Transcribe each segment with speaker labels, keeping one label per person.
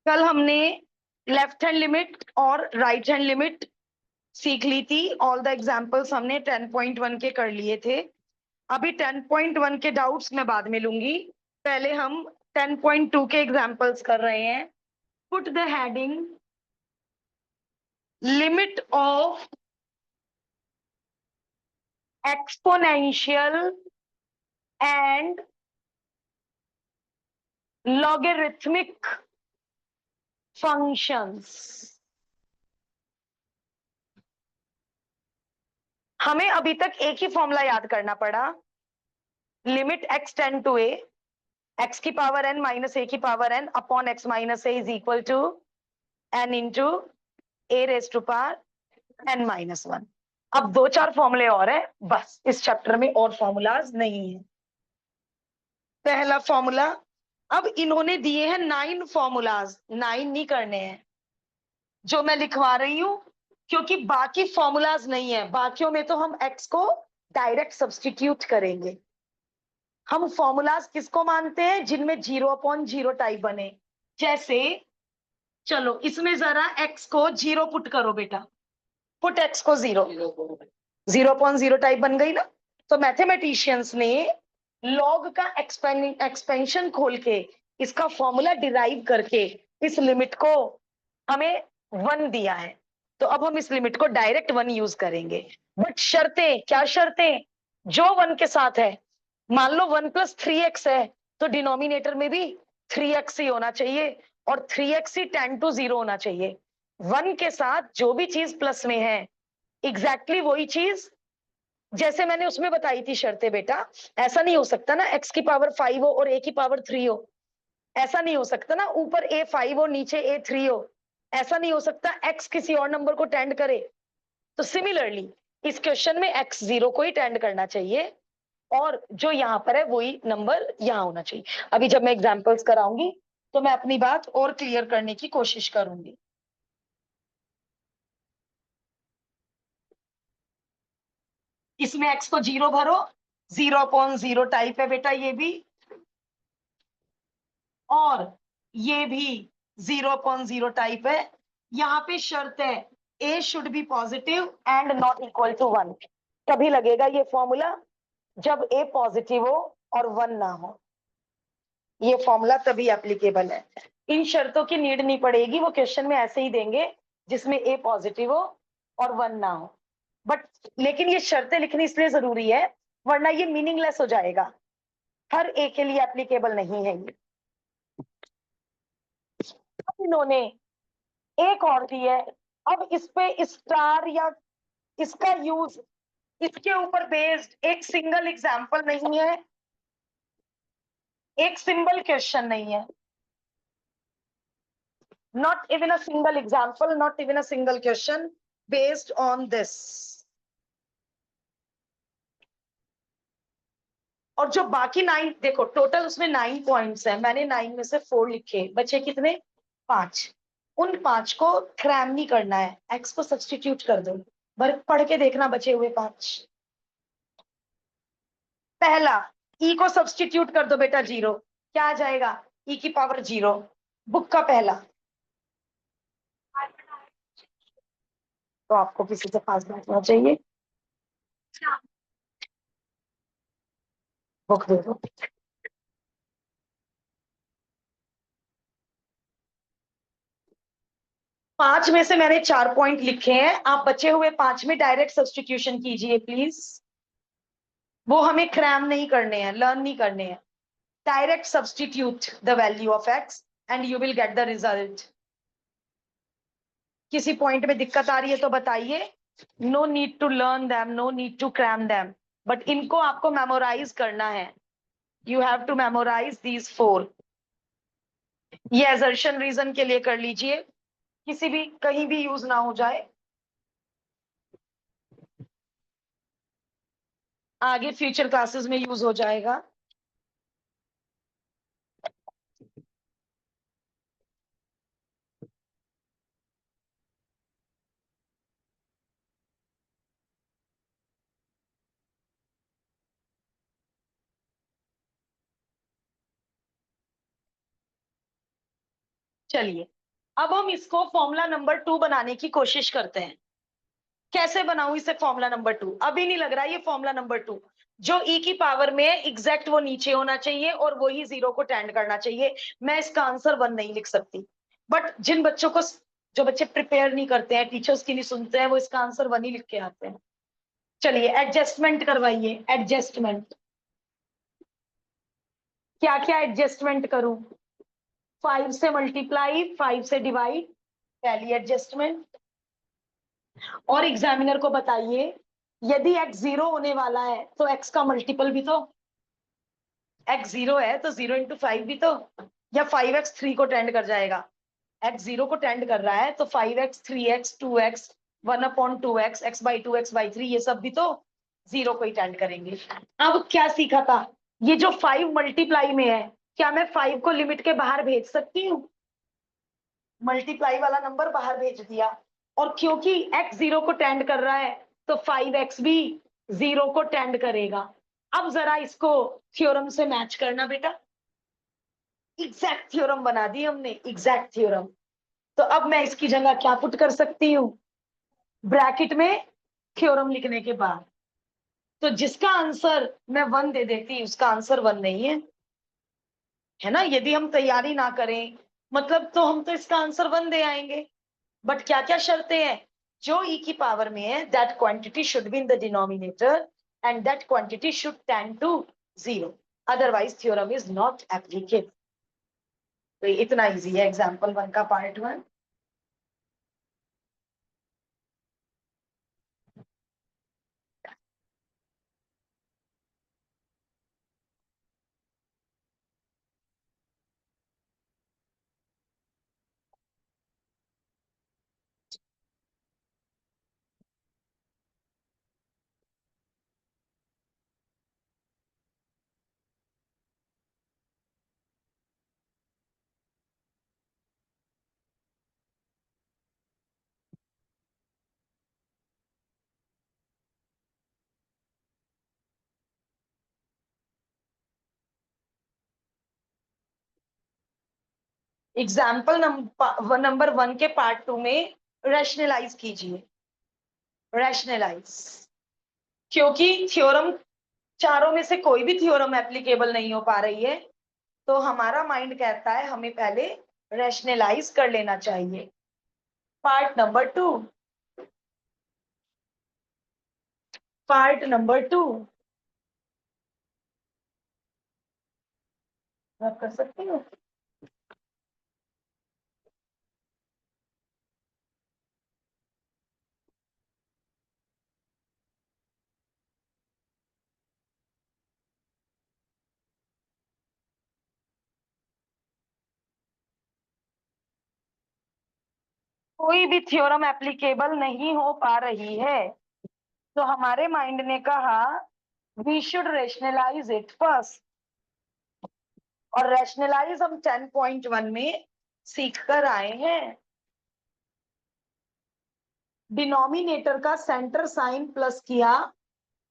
Speaker 1: कल हमने left hand limit और राइट हैंड लिमिट सीख ली थी। ऑल द एग्जाम्पल्स हमने 10.1 के कर लिए थे। अभी 10.1 के डाउट्स मैं बाद में लूंगी। पहले हम 10.2 के एग्जाम्पल्स कर रहे हैं। Put the heading limit of exponential and logarithmic functions. हमें अभी तक एक ही फॉर्मूला याद करना पड़ा। Limit x tends to a, x की पावर एन माइनस ए की power n upon x minus a is equal to n into a raise to power n minus one. अब दो चार फॉर्मूले और है, बस इस चैप्टर में और फॉर्मूलाज नहीं है। पहला फॉर्मूला, अब इन्होंने दिए हैं 9 फॉर्मूलाज, 9 नहीं करने हैं जो मैं लिखवा रही हूं, क्योंकि बाकी फॉर्मूलाज नहीं है। बाकियों में तो हम एक्स को डायरेक्ट सब्स्टिट्यूट करेंगे। हम फॉर्मूलाज किसको मानते हैं? जिनमें 0/0 टाइप बने। जैसे चलो इसमें जरा एक्स को 0 पुट करो बेटा, पुट एक्स को 0, 0/0 टाइप बन गई ना। तो मैथमेटिशियंस ने लॉग का एक्सपेंशन खोल के इसका फॉर्मूला डिराइव करके इस लिमिट को हमें 1 दिया है। तो अब हम इस लिमिट को डायरेक्ट 1 यूज करेंगे। बट शर्तें, क्या शर्तें? जो 1 के साथ है, मान लो 1 + 3x है, तो डिनोमिनेटर में भी 3x ही होना चाहिए और 3x ही 10 to 0 होना चाहिए। 1 के साथ जो भी चीज प्लस में है, एग्जैक्टली वही चीज जैसे मैंने उसमें बताई थी शर्तें बेटा। ऐसा नहीं हो सकता ना x की पावर 5 हो और a की पावर 3 हो। ऐसा नहीं हो सकता ना, ऊपर a 5 हो नीचे a 3 हो। ऐसा नहीं हो सकता x किसी और नंबर को टेंड करे। तो सिमिलरली इस क्वेश्चन में x 0 को ही टेंड करना चाहिए और जो यहाँ पर है वही नंबर यहाँ होना चाहिए। अभी जब मैं एग्जांपल्स कराऊंगी तो मैं अपनी बात और क्लियर करने की कोशिश करूंगी। इसमें x को 0 भरो, 0/0 टाइप है बेटा ये भी, और ये भी 0/0 टाइप है। यहाँ पे शर्त है a should be positive and not equal to 1। तभी लगेगा ये फॉर्मूला जब a पॉजिटिव हो और 1 ना हो। ये फॉर्मूला तभी एप्लीकेबल है। इन शर्तों की नीड नहीं पड़ेगी, वो क्वेश्चन में ऐसे ही देंगे जिसमें a पॉजिटिव हो और 1 ना हो। बट लेकिन ये शर्तें लिखनी इसलिए जरूरी है, वरना ये मीनिंगलेस हो जाएगा। हर ए के लिए एप्लीकेबल नहीं है ये। अब इन्होंने एक और दी है। अब इस पे स्टार या इसका यूज इसके ऊपर बेस्ड एक सिंगल एग्जाम्पल नहीं है, एक सिंबल क्वेश्चन नहीं है। Not even a single example, not even a single question based on this. और जो बाकी 9, देखो टोटल उसमें 9 पॉइंट्स हैं, मैंने 9 में से 4 लिखे, बचे कितने? 5। उन 5 को क्रैम नहीं करना है, एक्स को सब्स्टिट्यूट कर दो। पढ़ के देखना बचे हुए 5। पहला, ई को सब्स्टिट्यूट कर दो बेटा 0, क्या आ जाएगा? ई की पावर 0। बुक का पहला। तो आपको किसी से पास बैठना चाहिए, बुक दे दो। 5 में से मैंने 4 पॉइंट लिखे हैं, आप बचे हुए 5 में डायरेक्ट सब्स्टिट्यूशन कीजिए प्लीज। वो हमें क्रैम नहीं करने हैं, लर्न नहीं करने हैं। Direct substitute the value of x and you will get the result. किसी पॉइंट में दिक्कत आ रही है तो बताइए। No need to learn them, no need to cram them, but इनको आपको मेमोराइज करना है। You have to memorise these 4। ये असर्शन रीजन के लिए कर लीजिए, किसी भी कहीं भी यूज ना हो जाए, आगे फ्यूचर क्लासेस में यूज हो जाएगा। चलिए अब हम इसको फॉर्मूला नंबर 2 बनाने की कोशिश करते हैं। कैसे बनाऊं इसे फॉर्मूला नंबर 2? अभी नहीं लग रहा ये फॉर्मूला नंबर 2। जो ई की पावर में है एग्जैक्ट वो नीचे होना चाहिए और वही 0 को टेंड करना चाहिए। मैं इसका आंसर 1 नहीं लिख सकती, बट जिन बच्चों को, जो बच्चे प्रिपेयर नहीं करते हैं, टीचर्स की नहीं सुनते हैं, वो इसका आंसर 1 ही लिख के आते हैं। चलिए एडजस्टमेंट करवाइए। एडजस्टमेंट, क्या क्या एडजस्टमेंट करूं? 5 से मल्टीप्लाई, 5 से डिवाइड, पहली एडजस्टमेंट। और एग्जामिनर को बताइए यदि x 0 होने वाला है तो x का मल्टीपल भी तो, x 0 है तो 0 इंटू 5 भी तो, या 5x 3 को टेंड कर जाएगा। x 0 को टेंड कर रहा है तो 5x 3x 2x 1/2x x/2 x/3 ये सब भी तो 0 को ही टेंड करेंगे। अब क्या सीखा था? ये जो 5 मल्टीप्लाई में है, क्या मैं 5 को लिमिट के बाहर भेज सकती हूँ? मल्टीप्लाई वाला नंबर बाहर भेज दिया, और क्योंकि x 0 को टेंड कर रहा है तो 5x भी 0 को टेंड करेगा। अब जरा इसको थ्योरम से मैच करना बेटा। एग्जैक्ट थ्योरम बना दी हमने, एग्जैक्ट थ्योरम। तो अब मैं इसकी जगह क्या पुट कर सकती हूँ ब्रैकेट में थ्योरम लिखने के बाद? तो जिसका आंसर मैं 1 दे देती उसका आंसर 1 नहीं है ना। यदि हम तैयारी ना करें मतलब तो हम तो इसका आंसर 1 दे आएंगे। बट क्या क्या शर्तें हैं? जो ई की पावर में है that quantity should be in the denominator and that quantity should tend to 0, otherwise theorem is not applicable. तो इतना इजी है एग्जांपल 1 का पार्ट 1। एग्जाम्पल नंबर 1 के पार्ट 2 में रैशनलाइज कीजिए। रैशनलाइज, क्योंकि थ्योरम चारों में से कोई भी थ्योरम एप्लीकेबल नहीं हो पा रही है, तो हमारा माइंड कहता है हमें पहले रैशनलाइज कर लेना चाहिए। पार्ट नंबर 2, पार्ट नंबर 2 आप कर सकती हो। कोई भी थ्योरम एप्लीकेबल नहीं हो पा रही है, तो हमारे माइंड ने कहा we should rationalise it first. और रैशनलाइज हम 10.1 में सीख कर आए हैं। डिनोमिनेटर का सेंटर साइन प्लस किया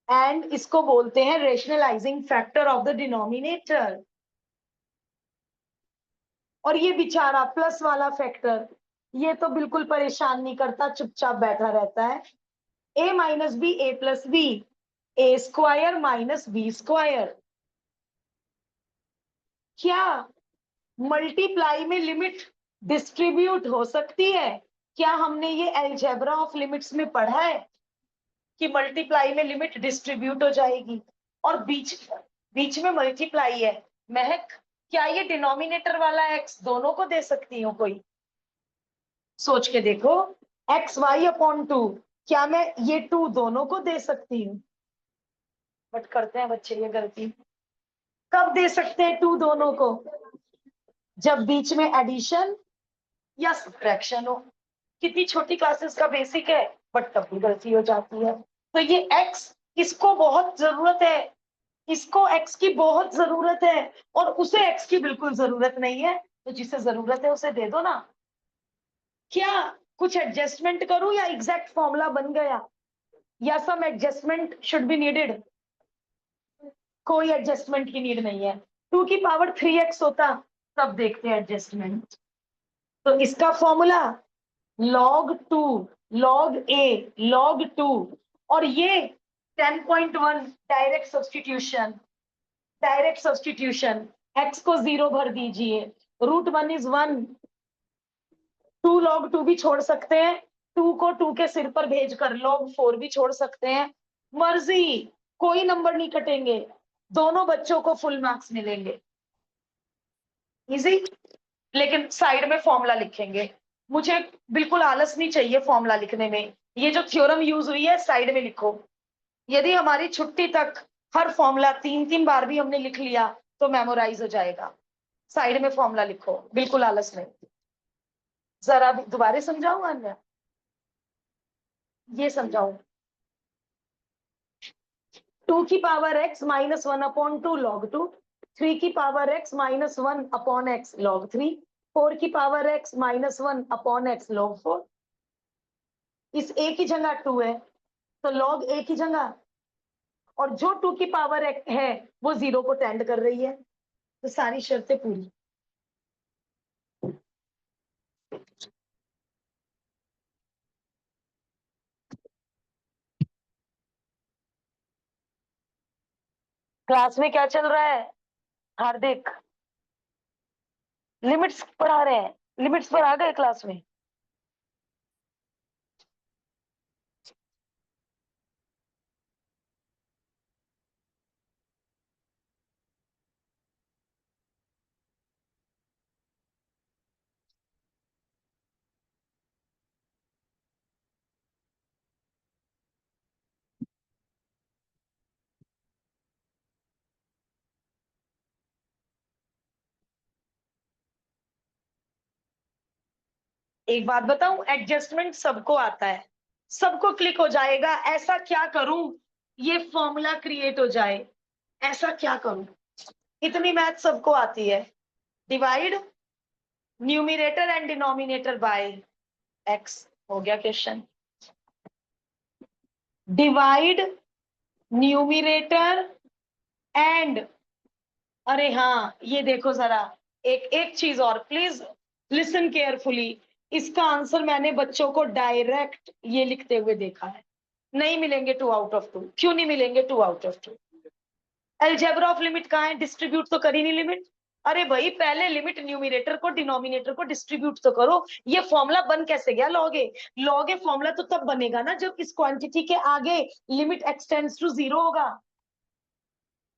Speaker 1: एंड इसको बोलते हैं rationalising factor of the denominator. और ये बेचारा प्लस वाला फैक्टर, ये तो बिल्कुल परेशान नहीं करता, चुपचाप बैठा रहता है। a minus b a plus b, a square minus b square. क्या मल्टीप्लाई में लिमिट डिस्ट्रीब्यूट हो सकती है? क्या हमने ये अलजेब्रा ऑफ लिमिट्स में पढ़ा है कि मल्टीप्लाई में लिमिट डिस्ट्रीब्यूट हो जाएगी? और बीच बीच में मल्टीप्लाई है। महक, क्या ये डिनोमिनेटर वाला एक्स दोनों को दे सकती हूँ कोई? सोच के देखो, एक्स वाई अपॉन 2, क्या मैं ये 2 दोनों को दे सकती हूँ? बट करते हैं बच्चे ये गलती। कब दे सकते हैं 2 दोनों को? जब बीच में एडिशन या सब्ट्रैक्शन हो। कितनी छोटी क्लासेस का बेसिक है, बट तब भी गलती हो जाती है। तो ये एक्स, इसको बहुत जरूरत है, इसको एक्स की बहुत जरूरत है, और उसे एक्स की बिल्कुल जरूरत नहीं है। तो जिसे जरूरत है उसे दे दो ना। क्या कुछ एडजस्टमेंट करूं या एग्जैक्ट फॉर्मूला बन गया, या सम एडजस्टमेंट शुड बी नीडेड? कोई एडजस्टमेंट की नीड नहीं है। 2 की पावर 3x होता, तब देखते हैं एडजस्टमेंट। तो इसका फॉर्मूला log 2 log 2 और ये 10.1 डायरेक्ट सब्स्टिट्यूशन x को 0 भर दीजिए, √1 इज 1, 2 log 2 भी छोड़ सकते हैं, 2 को 2 के सिर पर भेज कर log 4 भी छोड़ सकते हैं, मर्जी, कोई नंबर नहीं कटेंगे, दोनों बच्चों को फुल मार्क्स मिलेंगे, इजी। लेकिन साइड में फॉर्मूला लिखेंगे, मुझे बिल्कुल आलस नहीं चाहिए फॉर्मूला लिखने में, ये जो थ्योरम यूज हुई है साइड में लिखो, यदि हमारी छुट्टी तक हर फॉर्मूला 3-3 बार भी हमने लिख लिया तो मेमोराइज हो जाएगा, साइड में फॉर्मूला लिखो, बिल्कुल आलस नहीं। जरा दोबारा समझाऊं अन्य, ये समझाऊं, 2 की पावर x -1/2 log 2, 3 की पावर x -1/x log 3, 4 की पावर x -1/x log 4, इस a की जगह 2 है तो log a की जगह, और जो 2 की पावर है वो 0 को टेंड कर रही है, तो सारी शर्तें पूरी। क्लास में क्या चल रहा है हार्दिक? लिमिट्स पढ़ा रहे हैं, लिमिट्स पर आ गए क्लास में? एक बात बताऊं, एडजस्टमेंट सबको आता है, सबको क्लिक हो जाएगा, ऐसा क्या करूं ये फॉर्मूला क्रिएट हो जाए, ऐसा क्या करूं, इतनी मैथ सबको आती है। Divide numerator and denominator by x, हो गया क्वेश्चन। डिवाइड न्यूमिनेटर एंड, अरे हाँ ये देखो जरा, एक एक चीज और प्लीज लिसन केयरफुली, इसका आंसर मैंने बच्चों को डायरेक्ट ये लिखते हुए देखा है, नहीं मिलेंगे 2 आउट ऑफ 2, क्यों नहीं मिलेंगे 2 out of 2? Algebra of limit कहाँ है, डिस्ट्रीब्यूट तो करी नहीं लिमिट, अरे भाई पहले लिमिट न्यूमिनेटर को डिनोमिनेटर को डिस्ट्रीब्यूट तो करो, ये फॉर्मूला बन कैसे गया लॉग ए फॉर्मूला तो तब बनेगा ना जब इस क्वांटिटी के आगे लिमिट एक्सटेंड्स टू 0 होगा,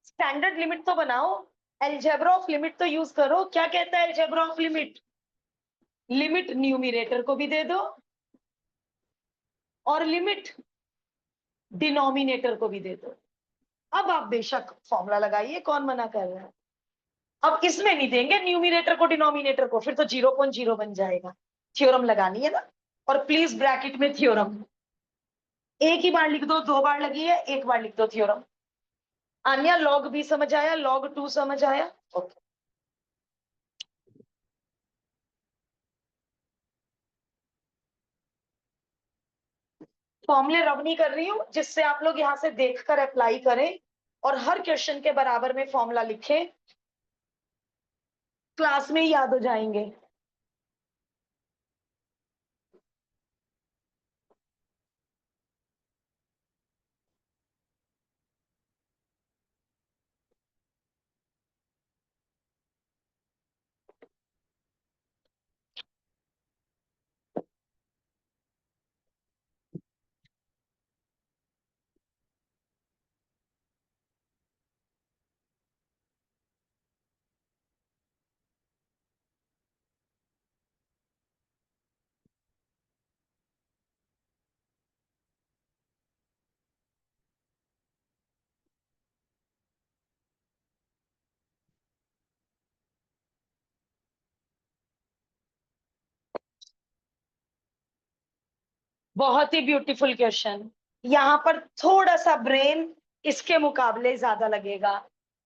Speaker 1: स्टैंडर्ड लिमिट तो बनाओ, अलजेब्रा ऑफ लिमिट तो यूज करो, क्या कहता है algebra of limit, limit numerator को भी दे दो और लिमिट डिनोमिनेटर को भी दे दो, अब आप बेशक फॉर्मूला लगाइए, कौन मना कर रहा है। अब इसमें नहीं देंगे न्यूमिनेटर को डिनोमिनेटर को, फिर तो 0.0 बन जाएगा, थ्योरम लगानी है ना, और प्लीज ब्रैकेट में थ्योरम, एक ही बार लिख दो, 2 बार लगी है, एक बार लिख दो थ्योरम। आन्या log b समझ आया, log 2 समझ आया, ओके। फॉर्मूले रब नहीं कर रही हूं, जिससे आप लोग यहां से देखकर अप्लाई करें और हर क्वेश्चन के बराबर में फॉर्मूला लिखें, क्लास में ही याद हो जाएंगे। बहुत ही ब्यूटीफुल क्वेश्चन, यहाँ पर थोड़ा सा ब्रेन इसके मुकाबले ज्यादा लगेगा,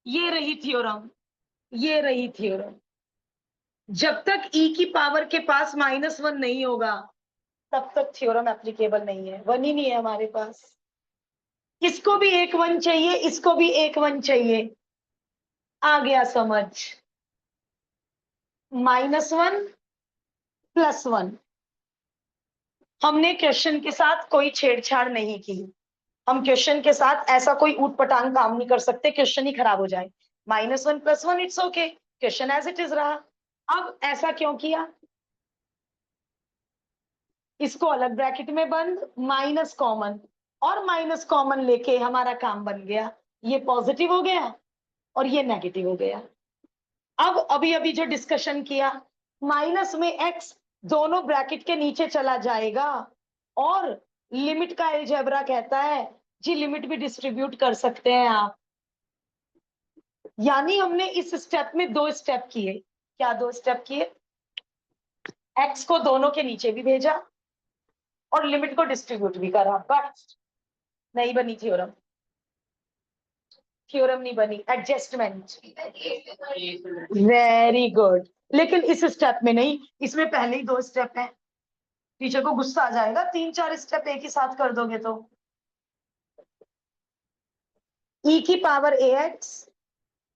Speaker 1: ये रही थ्योरम, ये रही थ्योरम, जब तक e की पावर के पास -1 नहीं होगा तब तक थ्योरम एप्लीकेबल नहीं है, 1 ही नहीं है हमारे पास, इसको भी एक 1 चाहिए, इसको भी एक 1 चाहिए, आ गया समझ, -1 +1। हमने क्वेश्चन के साथ कोई छेड़छाड़ नहीं की। हम क्वेश्चन के साथ ऐसा कोई ऊटपटांग काम नहीं कर सकते, क्वेश्चन ही खराब हो जाए। -1 +1 it's okay, question as it is रहा। अब ऐसा क्यों किया? इसको अलग ब्रैकेट में बंद, माइनस कॉमन, और माइनस कॉमन लेके हमारा काम बन गया। ये पॉजिटिव हो गया और ये नेगेटिव हो गया। अब अभी अभी जो डिस्कशन किया, माइनस में एक्स दोनों ब्रैकेट के नीचे चला जाएगा, और लिमिट का अलजेब्रा कहता है जी लिमिट भी डिस्ट्रीब्यूट कर सकते हैं आप। यानी हमने इस स्टेप में 2 स्टेप किए। क्या 2 स्टेप किए? एक्स को दोनों के नीचे भी भेजा और लिमिट को डिस्ट्रीब्यूट भी करा, बट नहीं बनी थ्योरम। थ्योरम नहीं बनी, एडजस्टमेंट। Very good. लेकिन इस स्टेप में नहीं, इसमें पहले ही 2 स्टेप है। टीचर को गुस्सा आ जाएगा 3-4 स्टेप एक ही साथ कर दोगे तो। e की पावर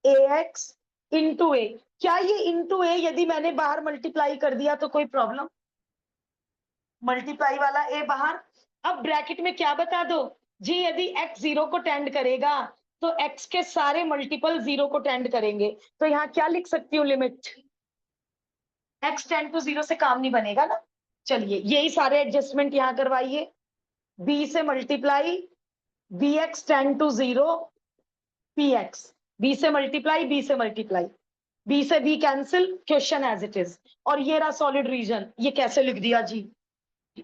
Speaker 1: ax इंटू ए। क्या ये इंटू ए यदि मैंने बाहर मल्टीप्लाई कर दिया तो कोई प्रॉब्लम? मल्टीप्लाई वाला ए बाहर। अब ब्रैकेट में क्या बता दो जी, यदि x 0 को टेंड करेगा तो x के सारे मल्टीपल 0 को टेंड करेंगे। तो यहाँ क्या लिख सकती हूँ? लिमिट x टेंड टू 0 से काम नहीं बनेगा ना। चलिए यही सारे एडजस्टमेंट यहाँ करवाइए। b से multiply bx tend to 0 px, b से मल्टीप्लाई b से मल्टीप्लाई, b से b cancel, question as it is. और ये रहा सॉलिड रीजन। ये कैसे लिख दिया जी?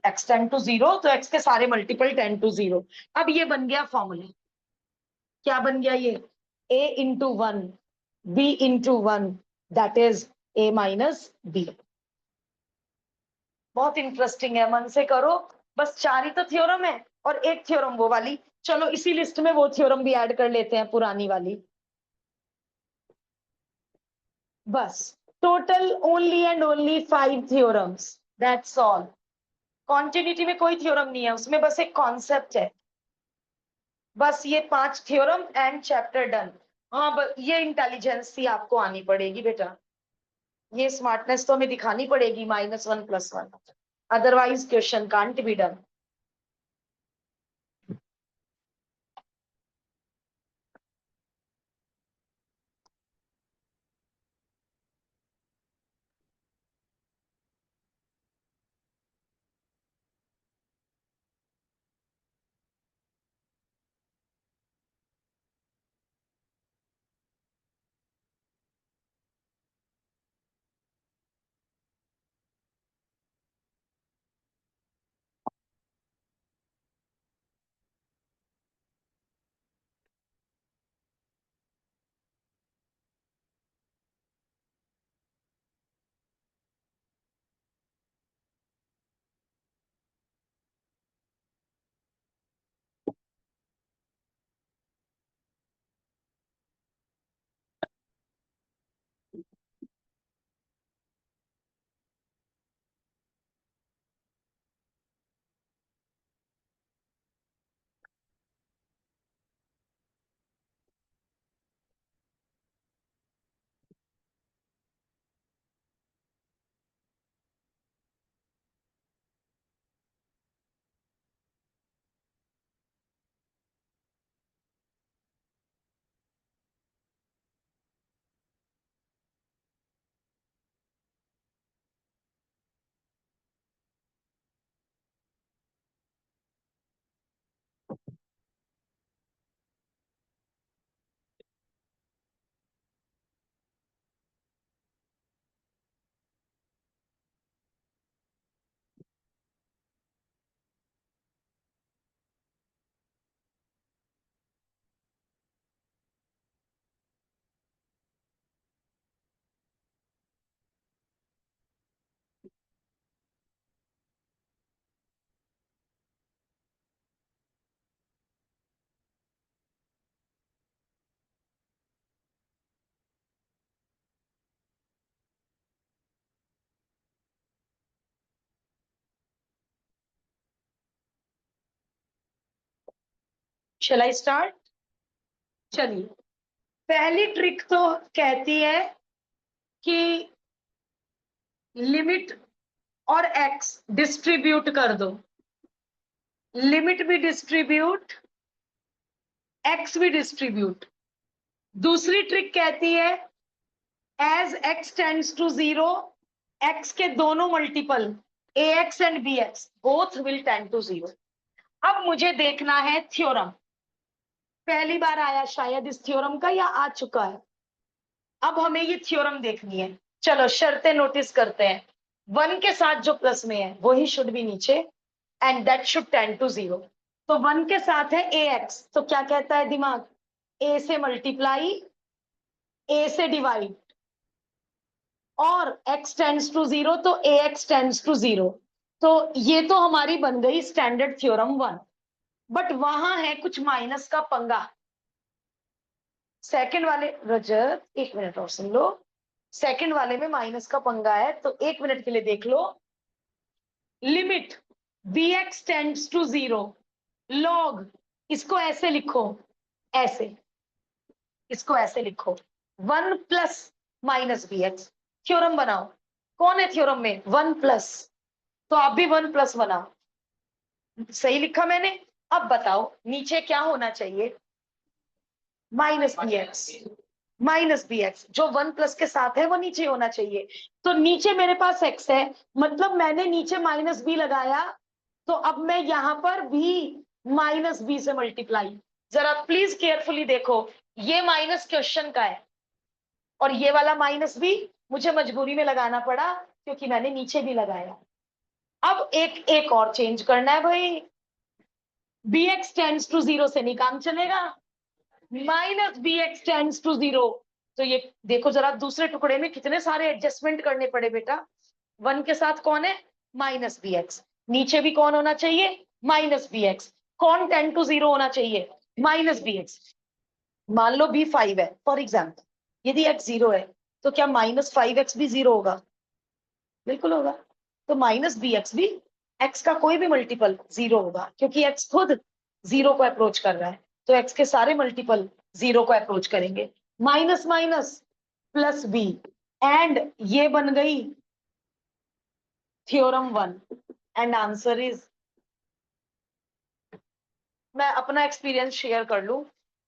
Speaker 1: x टेंड टू 0 तो x के सारे मल्टीपल टेंड टू 0। अब ये बन गया फॉर्मूला। क्या बन गया ये? a into 1 b into 1 that is a minus b। बहुत इंटरेस्टिंग है, मन से करो। बस 4 ही तो थ्योरम है और एक थ्योरम वो वाली। चलो इसी लिस्ट में वो थ्योरम भी ऐड कर लेते हैं, पुरानी वाली। बस total only and only 5 theorems, that's all. Continuity में कोई थ्योरम नहीं है, उसमें बस एक कॉन्सेप्ट है। बस ये 5 थ्योरम एंड चैप्टर डन। हाँ ये इंटेलिजेंस ही आपको आनी पड़ेगी बेटा, ये स्मार्टनेस तो हमें दिखानी पड़ेगी। -1 +1, otherwise question can't be done. Shall I start? चलिए पहली ट्रिक तो कहती है कि लिमिट और x डिस्ट्रीब्यूट कर दो, लिमिट भी डिस्ट्रीब्यूट, x भी डिस्ट्रीब्यूट। दूसरी ट्रिक कहती है as x tends to 0, x के दोनों multiple ax and bx both will tend to 0। अब मुझे देखना है थ्योरम, पहली बार आया शायद इस थ्योरम का या आ चुका है। अब हमें ये थ्योरम देखनी है। चलो शर्तें नोटिस करते हैं। 1 के साथ जो प्लस में है वो ही शुड भी नीचे, and that should tend to 0। तो 1 के साथ है ax, तो क्या कहता है दिमाग, a से मल्टीप्लाई, a से डिवाइड, और x टेंड्स टू 0 तो ax टेंड्स टू 0। तो ये तो हमारी बन गई स्टैंडर्ड थ्योरम 1। बट वहां है कुछ माइनस का पंगा। सेकंड वाले, रजत एक मिनट और सुन लो, सेकंड वाले में माइनस का पंगा है, तो एक मिनट के लिए देख लो। Limit bx tends to 0 log, इसको ऐसे लिखो, ऐसे, इसको ऐसे लिखो 1 प्लस माइनस bx। थ्योरम बनाओ, कौन है थ्योरम में 1 प्लस, तो आप भी 1 प्लस बनाओ। सही लिखा मैंने। अब बताओ नीचे क्या होना चाहिए, माइनस bx, माइनस bx जो 1 प्लस के साथ है वो नीचे होना चाहिए। तो नीचे मेरे पास x है, मतलब मैंने नीचे माइनस b लगाया, तो अब मैं यहां पर भी माइनस b से मल्टीप्लाई। जरा प्लीज केयरफुली देखो, ये माइनस क्वेश्चन का है और ये वाला माइनस भी मुझे मजबूरी में लगाना पड़ा क्योंकि मैंने नीचे भी लगाया। अब एक और चेंज करना है भाई, bx टेंड्स टू 0 से नहीं काम चलेगा, माइनस bx टेंड्स टू 0। तो ये देखो जरा दूसरे टुकड़े में कितने सारे एडजस्टमेंट करने पड़े बेटा। 1 के साथ कौन है माइनस bx, नीचे भी कौन होना चाहिए माइनस bx, कौन 10 टू 0 होना चाहिए माइनस bx। मान लो b 5 है फॉर एग्जाम्पल, यदि x 0 है तो क्या माइनस 5x भी 0 होगा, बिल्कुल होगा। तो माइनस bx भी x का कोई भी मल्टीपल 0 होगा क्योंकि x खुद 0 को अप्रोच कर रहा है, तो x के सारे मल्टीपल 0 को अप्रोच करेंगे। Minus minus plus b, and ये बन गई थ्योरम 1, एंड आंसर इज, मैं अपना एक्सपीरियंस शेयर कर लूं,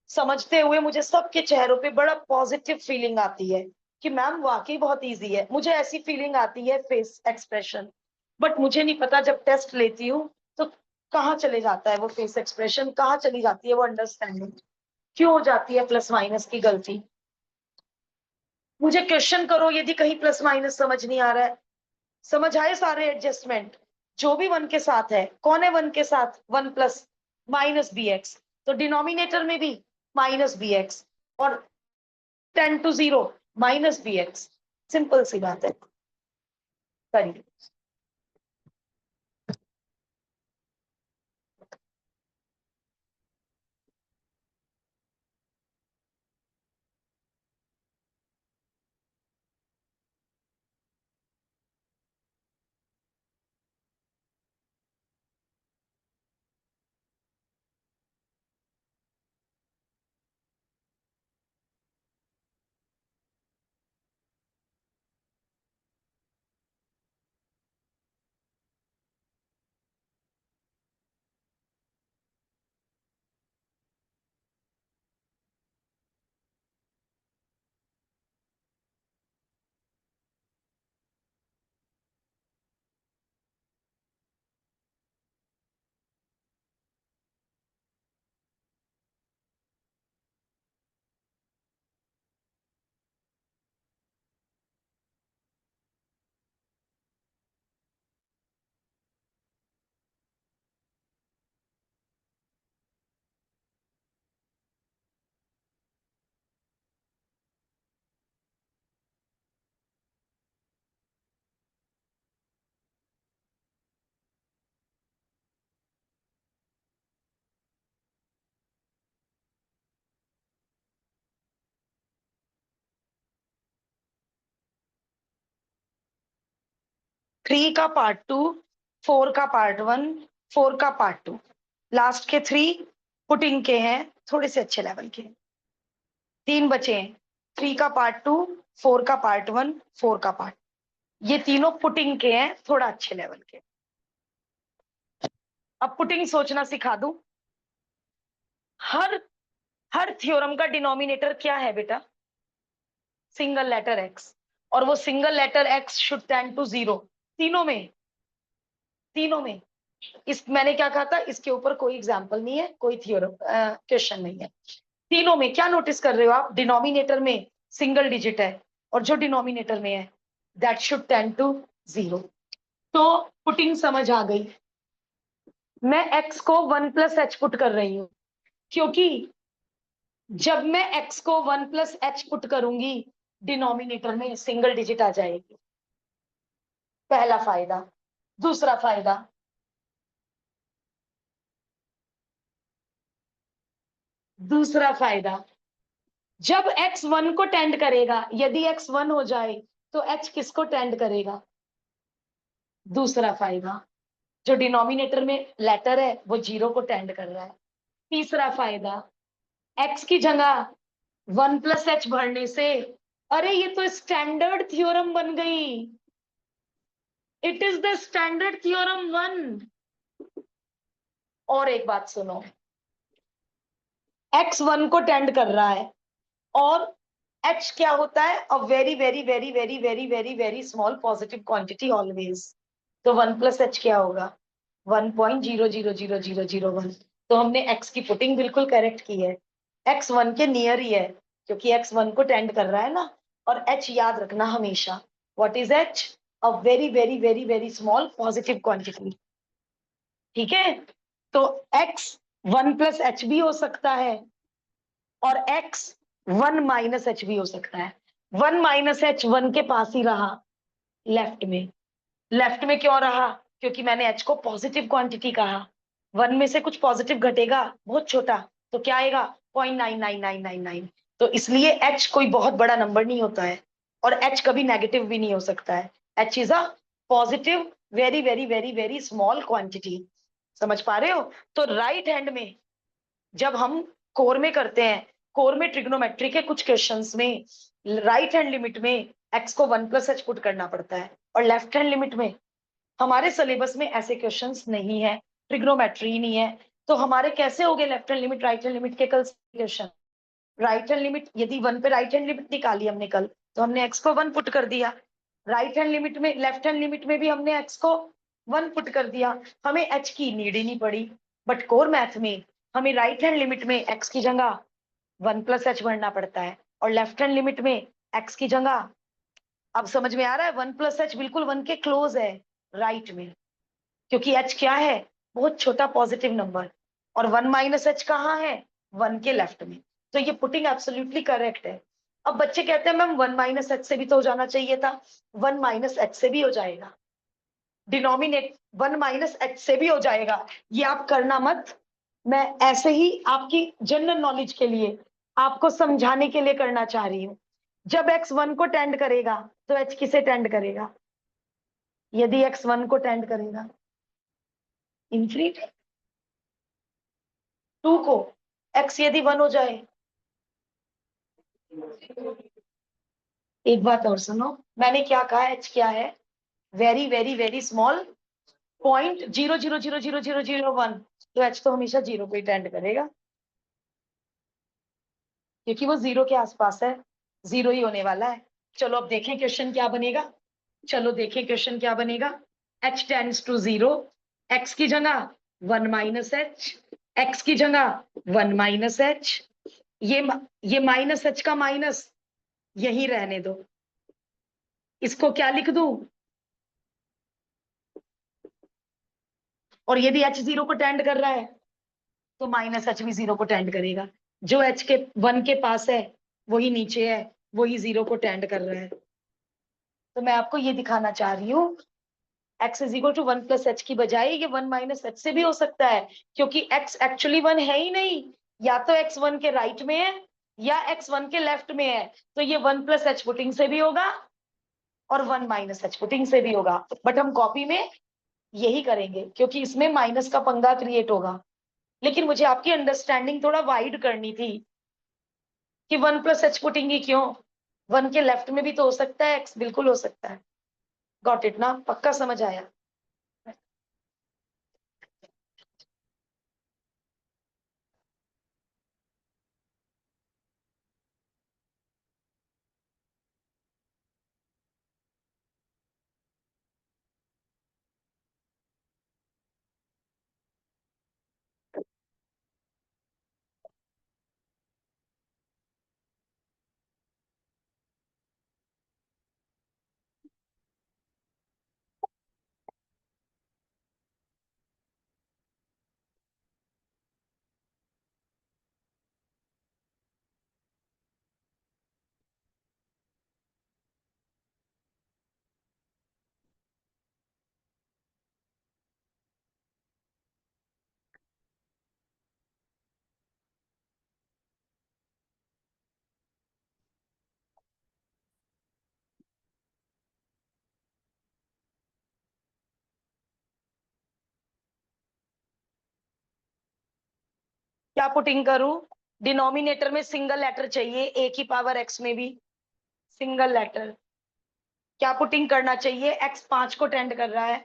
Speaker 1: समझते हुए मुझे सबके चेहरों पे बड़ा पॉजिटिव फीलिंग आती है कि मैम वाकई बहुत इजी है। मुझे ऐसी फीलिंग आती है फेस एक्सप्रेशन, बट मुझे नहीं पता जब टेस्ट लेती हूँ तो कहाँ चले जाता है वो फेस एक्सप्रेशन, कहाँ चली जाती है वो अंडरस्टैंडिंग, क्यों हो जाती है प्लस माइनस की गलती। मुझे क्वेश्चन करो यदि कहीं प्लस माइनस समझ नहीं आ रहा है, समझ आए सारे एडजस्टमेंट, जो भी 1 के साथ है, कौन है 1 के साथ 1 प्लस माइनस bx, तो डिनोमिनेटर में भी माइनस bx, और 10 टू 0 माइनस bx, सिंपल सी बात है। करिए। थ्री का पार्ट 2, 4 का पार्ट 1, 4 का पार्ट 2, लास्ट के 3 पुटिंग के हैं, थोड़े से अच्छे लेवल के, 3 बचे हैं। 3 का पार्ट 2, 4 का पार्ट 1, 4 का पार्ट। ये तीनों पुटिंग के हैं, थोड़ा अच्छे लेवल के। अब पुटिंग सोचना सिखा दूं। हर हर थ्योरम का डिनोमिनेटर क्या है बेटा? Single letter x. और वो single letter x should tend to zero. तीनों में, तीनों में। इस मैंने क्या कहा था, इसके ऊपर कोई एग्जाम्पल नहीं है, कोई थ्योरम क्वेश्चन नहीं है। तीनों में क्या नोटिस कर रहे हो आप? डिनोमिनेटर में सिंगल डिजिट है, और जो डिनोमिनेटर में है that should tend to zero. तो पुटिंग समझ आ गई। मैं x को 1 + h पुट कर रही हूं, क्योंकि जब मैं x को 1 + h पुट करूंगी डिनोमिनेटर में सिंगल डिजिट आ जाएगी। पहला फायदा। दूसरा फायदा, दूसरा फायदा, जब x 1 को टेंड करेगा, यदि x 1 हो जाए तो h किसको टेंड करेगा? दूसरा फायदा, जो डिनोमिनेटर में लेटर है वो जीरो को टेंड कर रहा है। तीसरा फायदा, x की जगह 1 + h भरने से, अरे ये तो स्टैंडर्ड थ्योरम बन गई। It is the standard theorem 1। और एक बात सुनो, x 1 को टेंड कर रहा है, और h क्या होता है? A very very very very very very very small positive quantity always. तो 1 + h क्या होगा? 1.0000001। तो हमने x की पुटिंग बिल्कुल करेक्ट की है। x 1 के नियर ही है, क्योंकि x 1 को टेंड कर रहा है ना। और h याद रखना हमेशा, what is h? A very very very very small positive quantity. ठीक है? तो x 1 + h भी हो सकता है, और x 1 - h भी हो सकता है। 1 - h 1 के पास ही रहा, लेफ्ट में। लेफ्ट में क्यों रहा? क्योंकि मैंने h को पॉजिटिव क्वांटिटी कहा। 1 में से कुछ पॉजिटिव घटेगा, बहुत छोटा, तो क्या आएगा? 0.99999। तो इसलिए h कोई बहुत बड़ा नंबर नहीं होता है, और h कभी नेगेटिव भी नहीं हो सकता है। h is a positive very very very very small quantity. समझ पा रहे हो? तो राइट हैंड में जब हम कोर में करते हैं, कोर में ट्रिग्नोमेट्री के कुछ क्वेश्चंस में राइट हैंड लिमिट में x को 1 + h पुट करना पड़ता है, और लेफ्ट हैंड लिमिट में हमारे सिलेबस में ऐसे क्वेश्चंस नहीं है, ट्रिग्नोमेट्री नहीं है। तो हमारे कैसे हो गए left hand limit right hand limit के कल क्वेश्चन? राइट हैंड लिमिट, यदि 1 पे राइट हैंड लिमिट निकाली हमने कल, तो हमने x को 1 पुट कर दिया। राइट हैंड लिमिट में, लेफ्ट हैंड लिमिट में भी हमने x को 1 पुट कर दिया। हमें h की नीड ही नहीं पड़ी। बट कोर मैथ में हमें राइट हैंड लिमिट में x की जगह 1 + h भरना पड़ता है, और लेफ्ट हैंड लिमिट में x की जगह, अब समझ में आ रहा है? 1 + h बिल्कुल 1 के क्लोज है राइट में, क्योंकि h क्या है? बहुत छोटा पॉजिटिव नंबर। और 1 - h कहाँ है? 1 के लेफ्ट में। तो ये पुटिंग एब्सोल्युटली करेक्ट है। अब बच्चे कहते हैं मैम 1 - h से भी तो हो जाना चाहिए था। 1 - h से भी हो जाएगा, डिनोमिनेट 1 - h से भी हो जाएगा। ये आप करना मत, मैं ऐसे ही आपकी जनरल नॉलेज के लिए, आपको समझाने के लिए करना चाह रही हूँ। जब x 1 को टेंड करेगा तो h किसे टेंड करेगा? यदि x 1 को टेंड करेगा इंफिनिटी, 2 को। x यदि 1 हो जाए, एक बात और सुनो, मैंने क्या कहा? h क्या है? Very very very small, 0.0000001। तो h तो हमेशा जीरो को ही टेंड करेगा, क्योंकि वो जीरो के आसपास है, जीरो ही होने वाला है। चलो अब देखें क्वेश्चन क्या बनेगा। चलो देखें क्वेश्चन क्या बनेगा। h tends to zero, x की जगह 1 - h, x की जगह 1 - h। ये -h का माइनस यही रहने दो, इसको क्या लिख दूं? और यदि h जीरो को टेंड कर रहा है तो -h भी जीरो को टेंड करेगा। जो h के 1 के पास है वही नीचे है, वही जीरो को टेंड कर रहा है। तो मैं आपको ये दिखाना चाह रही हूँ, x is equal to 1 + h की बजाय ये 1 - h से भी हो सकता है, क्योंकि x एक्चुअली 1 है ही नहीं। या तो x 1 के राइट में है, या x 1 के लेफ्ट में है। तो ये 1 + h पुटिंग से भी होगा, और 1 - h पुटिंग से भी होगा। बट हम कॉपी में यही करेंगे, क्योंकि इसमें माइनस का पंगा क्रिएट होगा। लेकिन मुझे आपकी अंडरस्टैंडिंग थोड़ा वाइड करनी थी, कि 1 + h पुटिंग ही क्यों? 1 के लेफ्ट में भी तो हो सकता है x, बिल्कुल हो सकता है। गॉट इट ना, पक्का समझ आया? क्या पुटिंग करूं? डिनोमिनेटर में सिंगल लेटर चाहिए, ए की पावर एक्स में भी सिंगल लेटर। क्या पुटिंग करना चाहिए? एक्स 5 को टेंड कर रहा है,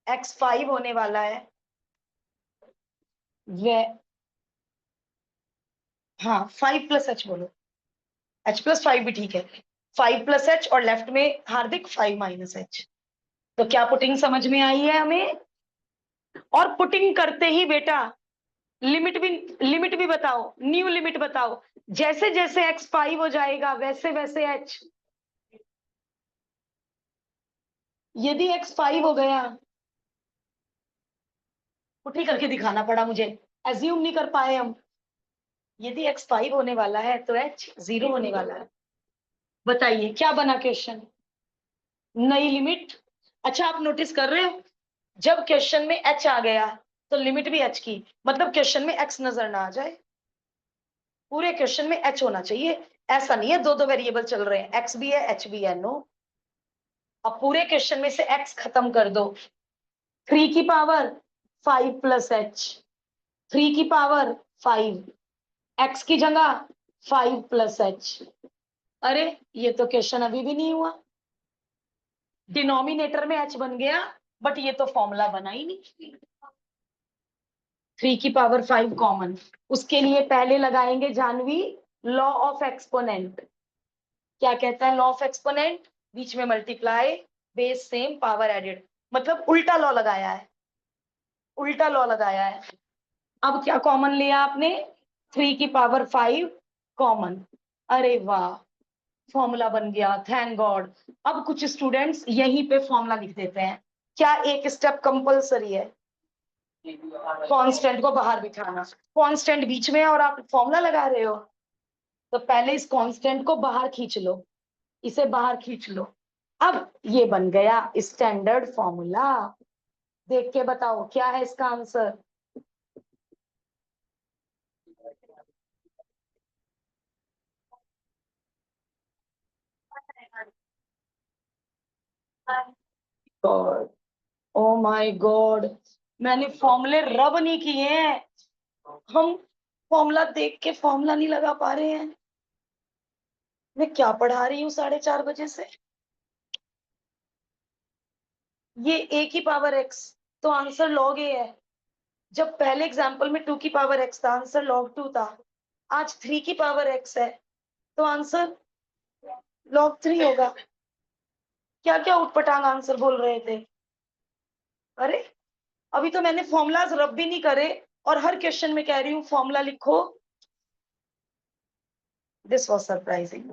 Speaker 1: एक्स 5 होने वाला है। वे हाँ, 5 + h बोलो, h+5 भी ठीक है। 5 + h और लेफ्ट में हार्दिक 5 - h। तो क्या पुटिंग समझ में आई है हमें? और पुटिंग करते ही बेटा लिमिट भी बताओ, न्यू लिमिट बताओ। जैसे जैसे x 5 हो जाएगा वैसे वैसे h। यदि x 5 हो गया, पुटी करके दिखाना पड़ा मुझे, एज्यूम नहीं कर पाए हम। यदि x 5 होने वाला है तो h 0 होने वाला है। बताइए क्या बना क्वेश्चन? नई लिमिट। अच्छा, आप नोटिस कर रहे हो, जब क्वेश्चन में h आ गया तो लिमिट भी h की, मतलब क्वेश्चन में x नजर ना आ जाए। पूरे क्वेश्चन में h होना चाहिए। ऐसा नहीं है दो दो वेरिएबल चल रहे हैं, x भी है h भी है, नो। अब पूरे क्वेश्चन में से x खत्म कर दो। 3 की पावर 5 + h, 3 की पावर 5, x की जगह 5 + h। अरे ये तो क्वेश्चन अभी भी नहीं हुआ। डिनोमिनेटर में h बन गया, बट ये तो फॉर्मूला बना ही नहीं। 3 की पावर 5 कॉमन, उसके लिए पहले लगाएंगे जानवी लॉ ऑफ एक्सपोनेंट। क्या कहता है लॉ ऑफ एक्सपोनेंट? बीच में multiply, base same, power added, मतलब उल्टा लॉ लगाया है, उल्टा लॉ लगाया है। अब क्या कॉमन लिया आपने? 3 की पावर 5 कॉमन। अरे वाह, फॉर्मूला बन गया, थैंक गॉड। अब कुछ स्टूडेंट्स यहीं पे फॉर्मूला लिख देते हैं। क्या एक स्टेप कंपलसरी है? कांस्टेंट को बाहर बिठाना। कांस्टेंट बीच में है और आप फॉर्मूला लगा रहे हो, तो पहले इस कांस्टेंट को बाहर खींच लो, इसे बाहर खींच लो। अब ये बन गया स्टैंडर्ड फॉर्मूला। देख के बताओ क्या है इसका answer? God, oh my God, मैंने फॉर्मूले रब नहीं किए हैं। हम फॉर्मूला देख के फॉर्मूला नहीं लगा पा रहे हैं। मैं क्या पढ़ा रही हूँ 4:30 बजे से? ये a की पावर x, तो आंसर log a है। जब पहले एग्जाम्पल में 2 की पावर x था, आंसर log 2 था। आज 3 की पावर x है, तो आंसर log 3 होगा। क्या क्या उटपटांग आंसर बोल रहे थे? अरे अभी तो मैंने फॉर्मूलाज रब भी नहीं करे और हर क्वेश्चन में कह रही हूँ फॉर्मूला लिखो। This was surprising.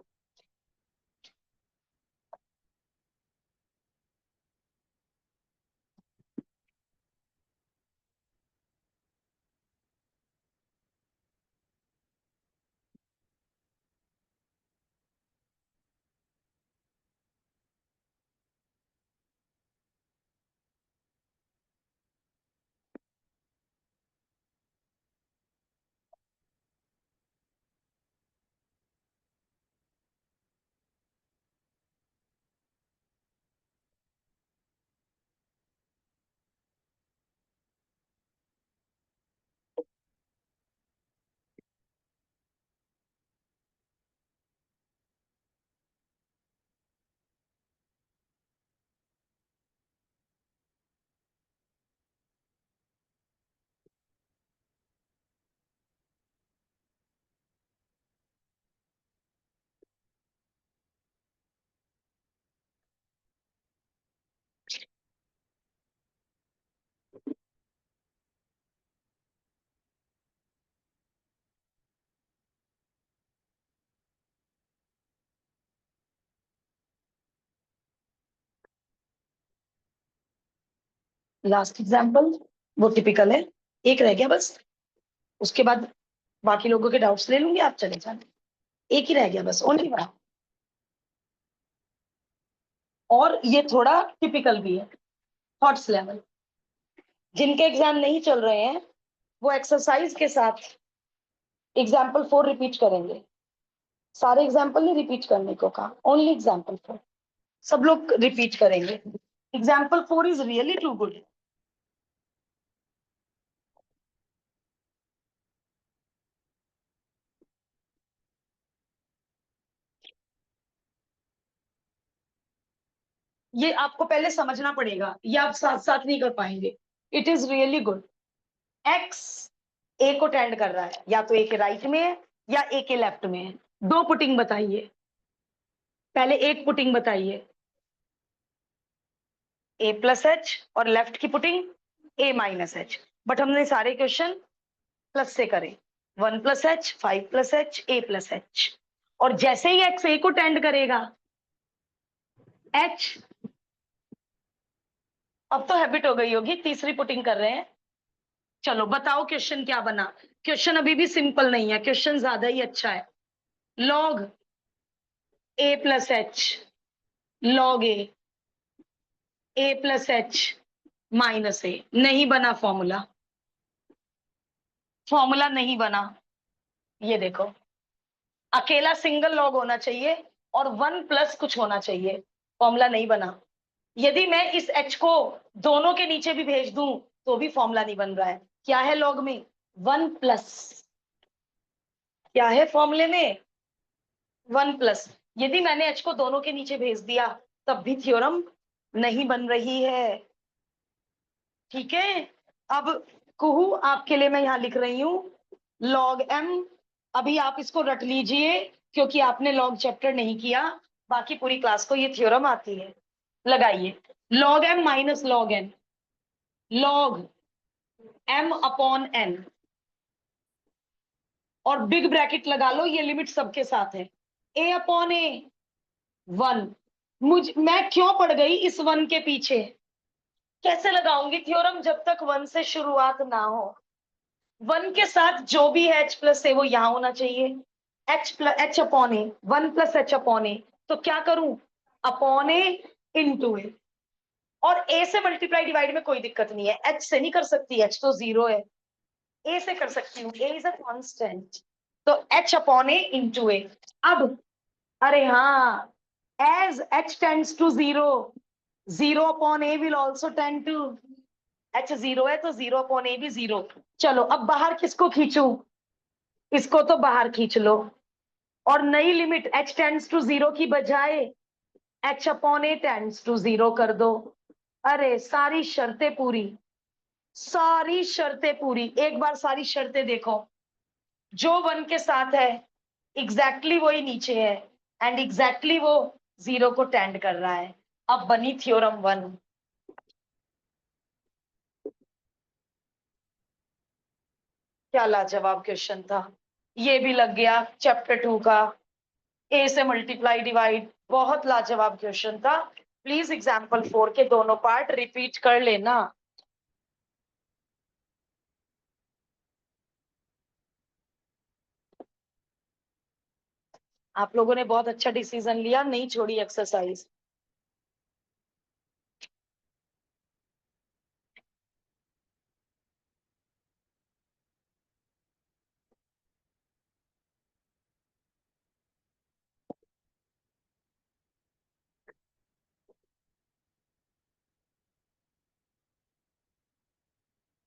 Speaker 1: Last example वो टिपिकल है, एक रह गया बस, उसके बाद बाकी लोगों के डाउट्स ले लूंगी, आप चले जाना। एक ही रह गया बस, ओनली वन। और ये थोड़ा टिपिकल भी है, थॉट्स लेवल। जिनके एग्जाम नहीं चल रहे हैं वो एक्सरसाइज के साथ एग्जाम्पल 4 रिपीट करेंगे। सारे एग्जाम्पल नहीं रिपीट करने को कहा, ओनली एग्जाम्पल 4 सब लोग रिपीट करेंगे। Example 4 is really too good. ये आपको पहले समझना पड़ेगा, ये आप साथ साथ नहीं कर पाएंगे। It is really good. X A को टेंड कर रहा है, या तो ए के राइट में है या ए के लेफ्ट में है। दो पुटिंग बताइए, पहले एक पुटिंग बताइए, ए प्लस एच, और लेफ्ट की putting a minus H. But हमने सारे क्वेश्चन प्लस से करे, 1 + h, 5 + h, a + h। और जैसे ही एक्स ए को टेंड करेगा, एच, अब तो हैबिट हो गई होगी, तीसरी पुटिंग कर रहे हैं। चलो बताओ क्वेश्चन क्या बना। क्वेश्चन अभी भी सिंपल नहीं है, क्वेश्चन ज्यादा ही अच्छा है। लॉग ए प्लस एच, लॉग ए प्लस एच माइनस ए, नहीं बना फॉर्मूला, फॉर्मूला नहीं बना। ये देखो, अकेला सिंगल लॉग होना चाहिए और 1 प्लस कुछ होना चाहिए, फॉर्मूला नहीं बना। यदि मैं इस एच को दोनों के नीचे भी भेज दूं तो भी फॉर्मूला नहीं बन रहा है। क्या है लॉग में? 1 प्लस। क्या है फॉर्मूले में? 1 प्लस। यदि मैंने एच को दोनों के नीचे भेज दिया तब भी थ्योरम नहीं बन रही है। ठीक है, अब कुहू आपके लिए मैं यहां लिख रही हूं लॉग एम। अभी आप इसको रट लीजिए क्योंकि आपने लॉग चैप्टर नहीं किया, बाकी पूरी क्लास को ये थ्योरम आती है। लगाइए, log m minus log n, log m upon n, और बिग ब्रैकेट लगा लो, ये लिमिट सबके साथ है। A upon a 1। मैं क्यों पड़ गई इस 1 के पीछे? कैसे लगाऊंगी थ्योरम जब तक 1 से शुरुआत ना हो? 1 के साथ जो भी है एच प्लस ए वो यहां होना चाहिए। H upon a, 1 + h upon ए। तो क्या करूं? अपॉन ए इंटू ए। और ए से मल्टीप्लाई डिवाइड में कोई दिक्कत नहीं है, एच से नहीं कर सकती, एच तो 0 है। ए से कर सकती हूँ, ए इज अ कांस्टेंट। तो h upon a into a. अब अरे हाँ, as h tends to 0, 0 upon a will also tend to, h 0 है तो 0 अपॉन ए भी 0। चलो अब बाहर किसको खींचू? इसको तो बाहर खींच लो, और नई लिमिट एच टेंड्स टू 0 की बजाय h upon a tends to 0 कर दो। अरे सारी शर्तें पूरी, सारी शर्तें पूरी। एक बार सारी शर्तें देखो, जो 1 के साथ है एग्जैक्टली वही नीचे है, एंड एग्जैक्टली वो 0 को टेंड कर रहा है। अब बनी थ्योरम 1। क्या लाजवाब क्वेश्चन था। ये भी लग गया चैप्टर 2 का, ए से मल्टीप्लाई डिवाइड। बहुत लाजवाब क्वेश्चन था। प्लीज एग्जाम्पल 4 के दोनों पार्ट रिपीट कर लेना। आप लोगों ने बहुत अच्छा डिसीजन लिया, नहीं छोड़ी एक्सरसाइज।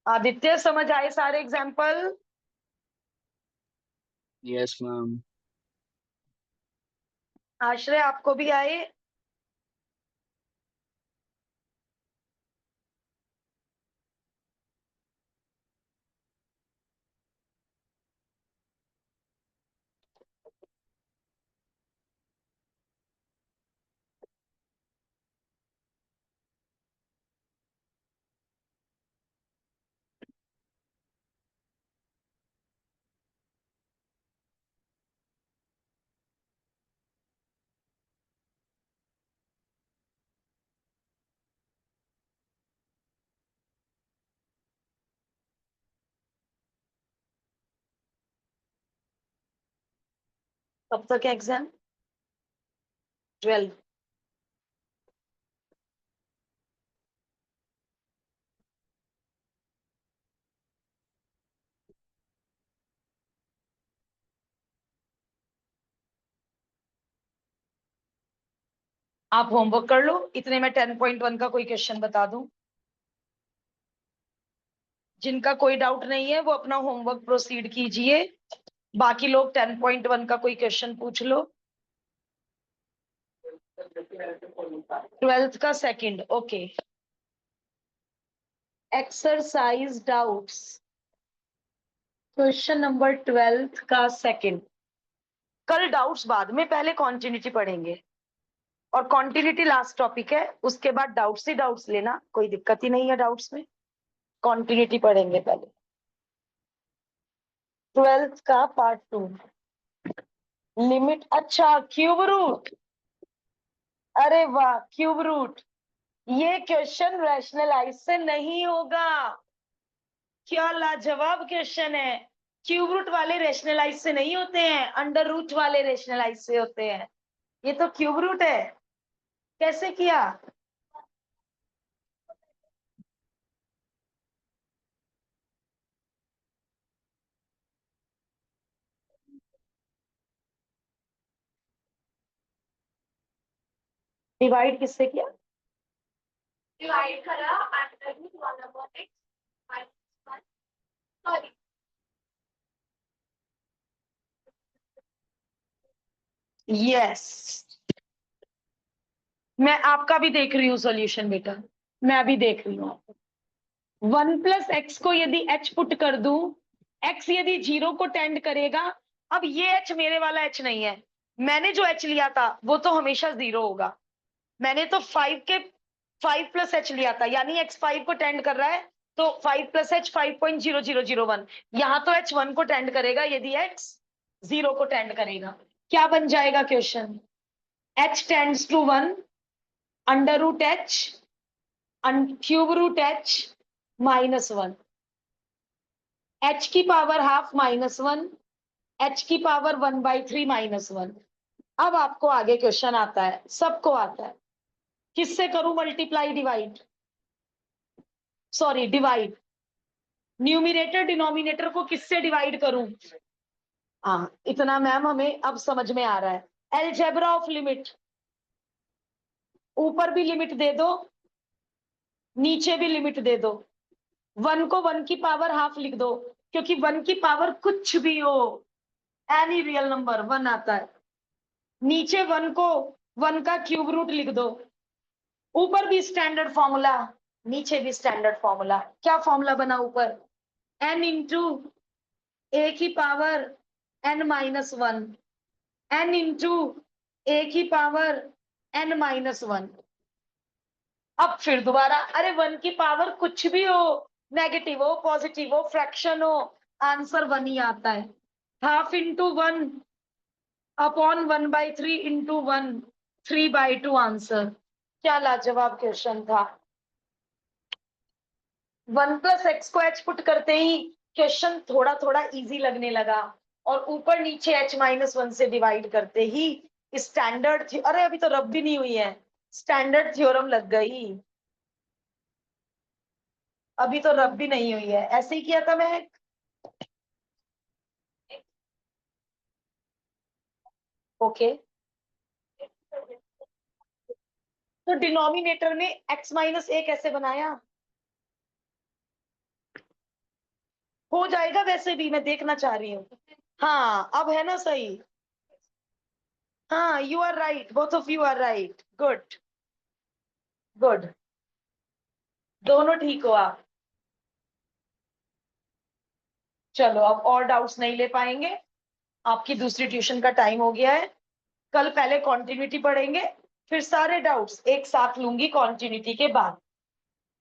Speaker 1: आदित्य समझ आए सारे एग्जाम्पल?
Speaker 2: Yes ma'am.
Speaker 1: आश्रय आपको भी आए? कब तक एग्जाम? 12। आप होमवर्क कर लो, इतने में 10.1 का कोई क्वेश्चन बता दूं। जिनका कोई डाउट नहीं है वो अपना होमवर्क प्रोसीड कीजिए, बाकी लोग 10.1 का कोई क्वेश्चन पूछ लो। 12th का second, okay. Exercise doubts, question number 12th का सेकंड। कल डाउट्स बाद में, पहले कॉन्टिन्यूटी पढ़ेंगे, और कॉन्टिन्यूटी लास्ट टॉपिक है, उसके बाद डाउट्स ही डाउट्स लेना, कोई दिक्कत ही नहीं है डाउट्स में। कॉन्टिन्यूटी पढ़ेंगे पहले, 12th का पार्ट 2। लिमिट, अच्छा क्यूब रूट, अरे वाह क्यूब रूट। ये क्वेश्चन रैशनलाइज से नहीं होगा। क्या लाजवाब क्वेश्चन है। क्यूब रूट वाले रैशनलाइज से नहीं होते हैं, अंडर रूट वाले रैशनलाइज से होते हैं। ये तो क्यूब रूट है। कैसे किया? डिवाइड किससे किया? डिवाइड करा under root 1/x -1, sorry. Yes, मैं आपका भी देख रही हूँ सॉल्यूशन बेटा, मैं अभी देख रही हूँ। 1 + x को यदि h पुट कर दूं, x यदि 0 को टेंड करेगा। अब ये h मेरे वाला h नहीं है, मैंने जो h लिया था वो तो हमेशा 0 होगा। मैंने तो 5 + h लिया था, यानी x 5 को टेंड कर रहा है, तो 5 + h 5.0001। यहाँ तो h 1 को टेंड करेगा यदि x 0 को टेंड करेगा। क्या बन जाएगा question? h tends to 1, under root h, cube root h -1, h की पावर हाफ -1, h की पावर 1/3 -1। अब आपको आगे क्वेश्चन आता है, सबको आता है। किससे करूं multiply divide? Sorry divide, numerator denominator को किससे डिवाइड करूं? हाँ इतना मैम हमें अब समझ में आ रहा है। अलजेब्रा ऑफ लिमिट, ऊपर भी लिमिट दे दो, नीचे भी लिमिट दे दो। 1 को 1 की पावर हाफ लिख दो, क्योंकि 1 की पावर कुछ भी हो, एनी रियल नंबर 1 आता है। नीचे 1 को 1 का क्यूब रूट लिख दो। ऊपर भी स्टैंडर्ड फॉर्मूला, नीचे भी स्टैंडर्ड फॉर्मूला। क्या फॉर्मूला बना ऊपर? n इंटू ए की पावर n-1, n इंटू ए की पावर n-1। अब फिर दोबारा, अरे 1 की पावर कुछ भी हो, नेगेटिव हो पॉजिटिव हो फ्रैक्शन हो, आंसर 1 ही आता है। Half into 1 upon 1/3 into 1, 3/2 answer. क्या लाजवाब क्वेश्चन था। 1 + x को h पुट करते ही क्वेश्चन थोड़ा थोड़ा इजी लगने लगा, और ऊपर नीचे h -1 से डिवाइड करते ही स्टैंडर्ड थी, अरे अभी तो रब भी नहीं हुई है, स्टैंडर्ड थ्योरम लग गई। अभी तो रब भी नहीं हुई है, ऐसे ही किया था मैं। ओके, तो डिनोमिनेटर में x -a कैसे बनाया? हो जाएगा वैसे भी, मैं देखना चाह रही हूँ। हाँ अब है ना सही। हाँ you are right, both of you are right, good good, दोनों ठीक हो आप। चलो अब और डाउट्स नहीं ले पाएंगे, आपकी दूसरी ट्यूशन का टाइम हो गया है। कल पहले कॉन्टिन्यूटी पढ़ेंगे, फिर सारे डाउट्स एक साथ लूंगी कॉन्टिन्यूटी के बाद।